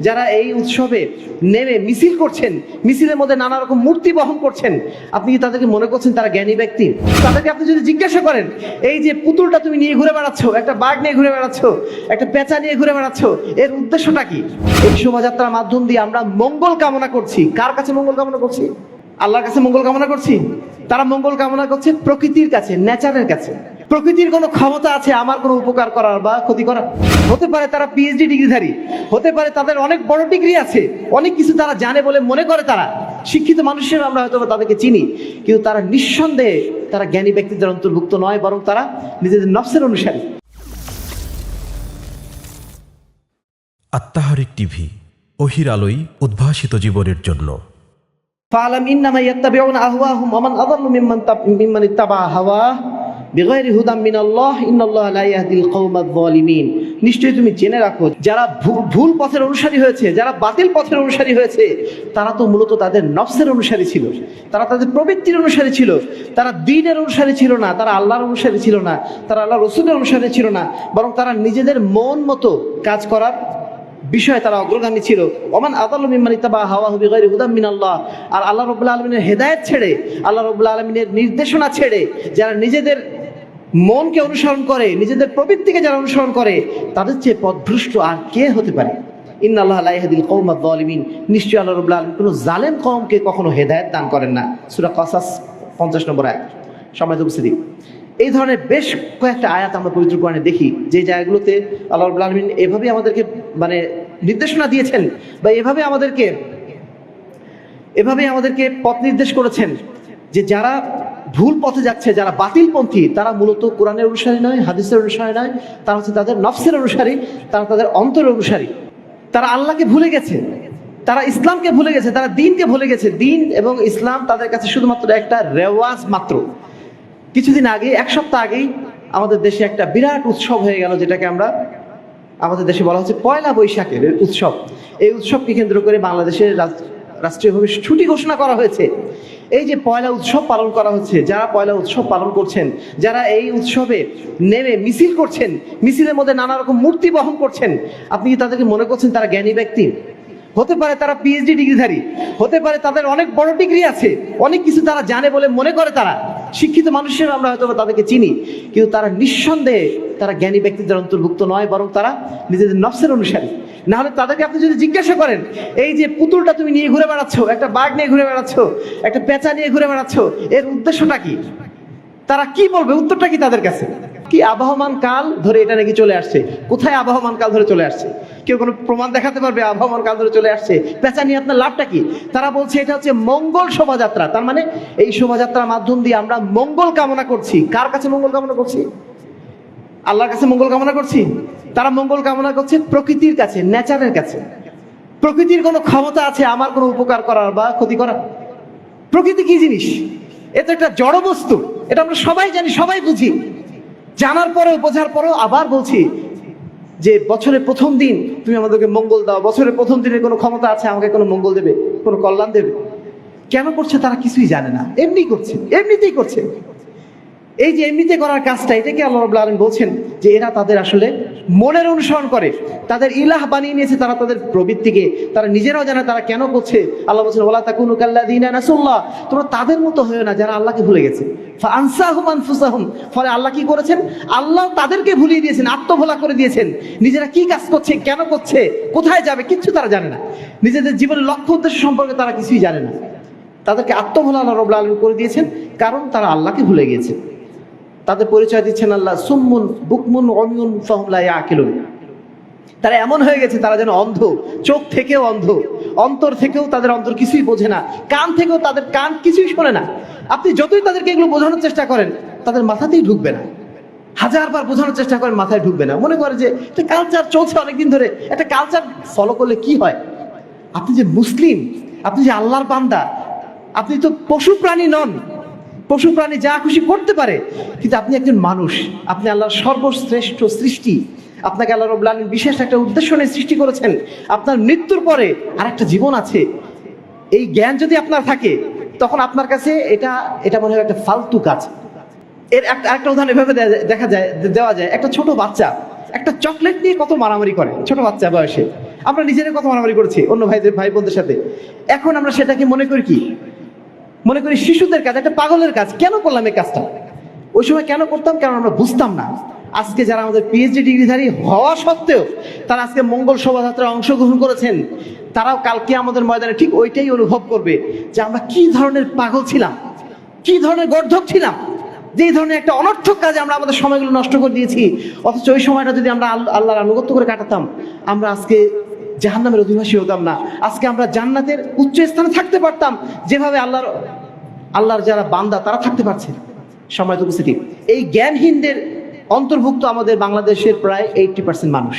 যারা এই উৎসবে নেমে মিছিল করছেন, মিছিলের মধ্যে নানা রকম মূর্তি বহন করছেন, আপনি কি তাদেরকে মনে করছেন তারা জ্ঞানী ব্যক্তি? তাদেরকে আপনি যদি জিজ্ঞাসা করেন, এই যে পুতুলটা তুমি নিয়ে ঘুরে বেড়াচ্ছ, একটা বাঘ নিয়ে ঘুরে বেড়াচ্ছ, একটা পেঁচা নিয়ে ঘুরে বেড়াচ্ছ, এর উদ্দেশ্যটা কি? এই শোভাযাত্রার মাধ্যম দিয়ে আমরা মঙ্গল কামনা করছি। কার কাছে মঙ্গল কামনা করছি? আল্লাহর কাছে মঙ্গল কামনা করছি। তারা মঙ্গল কামনা করছে প্রকৃতির কাছে, নেচারের কাছে। প্রকৃতির কোনো ক্ষমতা আছে আমার কোনো উপকার করার বা ক্ষতি করার? হতে পারে তারা পিএইচডি ডিগ্রিধারী, হতে পারে তাদের অনেক বড় ডিগ্রি আছে, অনেক কিছু তারা জানে বলে মনে করে, তারা শিক্ষিত মানুষের আমরা হয়তো তাদেরকে চিনি, কিন্তু তারা নিঃসন্দেহে তারা জ্ঞানী ব্যক্তিদের অন্তর্ভুক্ত নয়, বরং তারা নিজেদের নফসের অনুসারী। আত্মাহারিক টিভি, ওহির আলোই উদ্ভাসিত জীবনের জন্য। ফালাম ইন্নামা ইয়াত্তাবিউনা আহওয়াহুম ওয়া মান আযাল্লু মিম্মান ইত্তাবা হাওয়া বিগাইরি হুদাম মিনাল্লাহ ইন্নাল্লাহা লা ইয়াহদিল কওমায যালিমিন। নিশ্চয়ই তুমি জেনে রাখো, যারা ভুল পথের অনুসারী হয়েছে, যারা বাতিল পথের অনুসারী হয়েছে, তারা তো মূলত তাদের নফসের অনুসারী ছিল, তারা তাদের প্রবৃত্তির অনুসারী ছিল, তারা দ্বীনের অনুসারী ছিল না, তারা আল্লাহর অনুসারী ছিল না, তারা আল্লাহর রাসূলের অনুসারী ছিল না, বরং তারা নিজেদের মন মতো কাজ করার বিষয়ে তারা অগ্রগামী ছিল। ওমান আযাল্লু মিম্মান ইত্তাবা হাওয়াহু বিগাইরি হুদাম মিনাল্লাহ। আর আল্লাহ রাব্বুল আলামিনের হেদায়েত ছেড়ে, আল্লাহ রাব্বুল আলামিনের নির্দেশনা ছেড়ে যারা নিজেদের মনকে অনুসরণ করে, নিজেদের প্রবৃত্তিকে যারা অনুসরণ করে, তাদের চেয়ে পথভ্রষ্ট আর কে হতে পারে? ইন্নাল্লাহা লা ইয়াহদিল কওমায যালিমিন। নিশ্চয়ই আল্লাহ রাব্বুল আলামিন কোনো জালেম কওমকে কখনো হেদায়েত দান করেন না। সূরা কাসাস 50 নম্বর আয়াত। সম্মানিত উপস্থিতি, এই ধরনের বেশ কয়েকটা আয়াত আমরা পবিত্র কোরআনে দেখি, যে জায়গাগুলোতে আল্লাহ রাব্বুল আলামিন এভাবে আমাদেরকে নির্দেশনা দিয়েছেন, বা এভাবে আমাদেরকে পথ নির্দেশ করেছেন যে যারা ভুল পথে যাচ্ছে, যারা বাতিলপন্থী, তারা মূলত কোরআনের অনুসারী নয়, হাদিসের অনুসারী নয়, তারা হচ্ছে তাদের নফসের অনুসারী, তারা তাদের অন্তরের অনুসারী। তারা আল্লাহকে ভুলে গেছে, তারা ইসলামকে ভুলে গেছে, তারা দ্বীনকে ভুলে গেছে। দ্বীন এবং ইসলাম তাদের কাছে শুধুমাত্র একটা রেওয়াজ মাত্র। কিছুদিন আগে, এক সপ্তাহ আগেই আমাদের দেশে একটা বিরাট উৎসব হয়ে গেল, যেটাকে আমাদের দেশে বলা হচ্ছে পয়লা বৈশাখের উৎসব। এই উৎসবকে কেন্দ্র করে বাংলাদেশের রাষ্ট্রীয়ভাবে ছুটি ঘোষণা করা হয়েছে। এই যে পয়লা উৎসব পালন করা হচ্ছে, যারা পয়লা উৎসব পালন করছেন, যারা এই উৎসবে নেমে মিছিল করছেন, মিছিলের মধ্যে নানা রকম মূর্তি বহন করছেন, আপনি কি তাদেরকে মনে করছেন তারা জ্ঞানী ব্যক্তি? হতে পারে তারা পিএইচডি ডিগ্রিধারী, হতে পারে তাদের অনেক বড় ডিগ্রি আছে, অনেক কিছু তারা জানে বলে মনে করে, তারা শিক্ষিত মানুষের আমরা হয়তো তাদেরকে চিনি, কিন্তু তারা নিঃসন্দেহে তারা জ্ঞানী ব্যক্তিদের অন্তর্ভুক্ত নয়, বরং তারা নিজেদের নফসের অনুসারী। না হলে তাদেরকে আপনি যদি জিজ্ঞাসা করেন, এই যে পুতুলটা তুমি নিয়ে ঘুরে বেড়াচ্ছ, একটা বাঘ নিয়ে ঘুরে বেড়াচ্ছ, একটা পেঁচা নিয়ে ঘুরে বেড়াচ্ছ, এর উদ্দেশ্যটা কি? তারা কি বলবে? উত্তরটা কি তাদের কাছে? কি আবহমান কাল ধরে এটা নাকি চলে আসছে? কোথায় আবহমান কাল ধরে চলে আসছে? কেউ কোনো প্রমাণ দেখাতে পারবে আবহমান কাল ধরে চলে আসছে? পেঁচা নিয়ে আপনার লাভটা কি? তারা বলছে এটা হচ্ছে মঙ্গল শোভাযাত্রা। তার মানে এই শোভাযাত্রার মাধ্যম দিয়ে আমরা মঙ্গল কামনা করছি। কার কাছে মঙ্গল কামনা করছি? আল্লাহর কাছে মঙ্গল কামনা করছি। তারা মঙ্গল কামনা করছে প্রকৃতির কাছে, নেচারের কাছে। প্রকৃতির কোনো ক্ষমতা আছে আমার কোনো উপকার করার বা ক্ষতি করার? প্রকৃতি কি জিনিস? এটা একটা জড় বস্তু, এটা আমরা সবাই জানি, সবাই বুঝি। জানার পরেও, বোঝার পরেও আবার বলছি যে বছরের প্রথম দিন তুমি আমাদেরকে মঙ্গল দাও। বছরের প্রথম দিনের কোনো ক্ষমতা আছে আমাকে কোনো মঙ্গল দেবে, কোনো কল্যাণ দেবে? কেন করছে তারা কিছুই জানে না, এমনি করছে, এমনিতেই করছে। এই যে এমনিতে করার কাজটা, এটাকে আল্লাহ রাব্বুল আলামিন বলছেন যে এরা তাদের আসলে মনের অনুসরণ করে, তাদের ইলাহ বানিয়ে নিয়েছে তারা তাদের প্রবৃত্তিকে। তারা নিজেরাও জানে তারা কেন করছে। আল্লাহ বলছেন ওয়ালা তাকুনু কাল্লাযিনা নাসুল্লাহ, তোমরা তাদের মতো হয়েও না যারা আল্লাহকে ভুলে গেছে। ফাআনসাহুম আনফুসাহুম, ফলে আল্লাহ কি করেছেন? আল্লাহ তাদেরকে ভুলিয়ে দিয়েছেন, আত্মভোলা করে দিয়েছেন। নিজেরা কি কাজ করছে, কেন করছে, কোথায় যাবে, কিচ্ছু তারা জানে না। নিজেদের জীবনের লক্ষ্য উদ্দেশ্য সম্পর্কে তারা কিছুই জানে না। তাদেরকে আত্মভোলা আল্লাহ রাব্বুল আলামিন করে দিয়েছেন, কারণ তারা আল্লাহকে ভুলে গিয়েছে। তাদের পরিচয় দিচ্ছেন আল্লাহ সুম্মুন বুকমুন উমিয়ুন ফাহুম লা ইয়াকিলুন। তারা এমন হয়ে গেছে, তারা যেন অন্ধ, চোখ থেকেও অন্ধ, অন্তর থেকেও তাদের অন্তর কিছুই বোঝে না, কান থেকেও তাদের কান কিছুই শোনে না। আপনি যতই তাদেরকে এগুলো বোঝানোর চেষ্টা করেন, তাদের মাথাতেই ঢুকবে না। হাজারবার বোঝানোর চেষ্টা করেন, মাথায় ঢুকবে না। মনে করে যে একটা কালচার চলছে অনেকদিন ধরে, একটা কালচার ফলো করলে কি হয়? আপনি যে মুসলিম, আপনি যে আল্লাহর বান্দা, আপনি তো পশু প্রাণী নন। পশু প্রাণী যা খুশি করতে পারে, কিন্তু আপনি একজন মানুষ, আপনি আল্লাহর সর্বশ্রেষ্ঠ সৃষ্টি। আপনাকে আল্লাহ রাব্বুল আলামিন বিশেষ একটা উদ্দেশ্য নিয়ে সৃষ্টি করেছেন। আপনার মৃত্যুর পরে আরেকটা জীবন আছে। এই জ্ঞান যদি আপনার থাকে, তখন আপনার কাছে এটা মনে হয় একটা ফালতু কাজ। এর একটা উদাহরণ এভাবে দেওয়া যায়। একটা ছোট বাচ্চা একটা চকলেট নিয়ে কত মারামারি করে, ছোট বাচ্চা বয়সে। আমরা নিজেদের কথা মারামারি করেছি অন্য ভাই বোনদের সাথে। এখন আমরা সেটাকে মনে করি কি, মনে করি শিশুদের কাজ, একটা পাগলের কাজ। কেন করলাম এই কাজটা? ওই সময় কেন করতাম? কারণ আমরা বুঝতাম না। আজকে যারা আমাদের পিএইচডি ডিগ্রিধারী হওয়া সত্ত্বেও তারা আজকে মঙ্গল শোভাযাত্রায় অংশগ্রহণ করেছেন, তারাও কালকে আমাদের ময়দানে ঠিক ওইটাই অনুভব করবে যে আমরা কি ধরনের পাগল ছিলাম, কি ধরনের গর্ধব ছিলাম, যে এই ধরনের একটা অনর্থক কাজে আমরা আমাদের সময়গুলো নষ্ট করে দিয়েছি। অথচ ওই সময়টা যদি আমরা আল্লাহর আনুগত্য করে কাটাতাম, আমরা আজকে জাহান্নামের অধিবাসী হতাম না। আজকে আমরা জান্নাতের উচ্চ স্থানে থাকতে পারতাম, যেভাবে আল্লাহর যারা বান্দা তারা থাকতে পারছে। সম্মানিত উপস্থিতি, এই জ্ঞানহীনদের অন্তর্ভুক্ত আমাদের বাংলাদেশের প্রায় 80% মানুষ।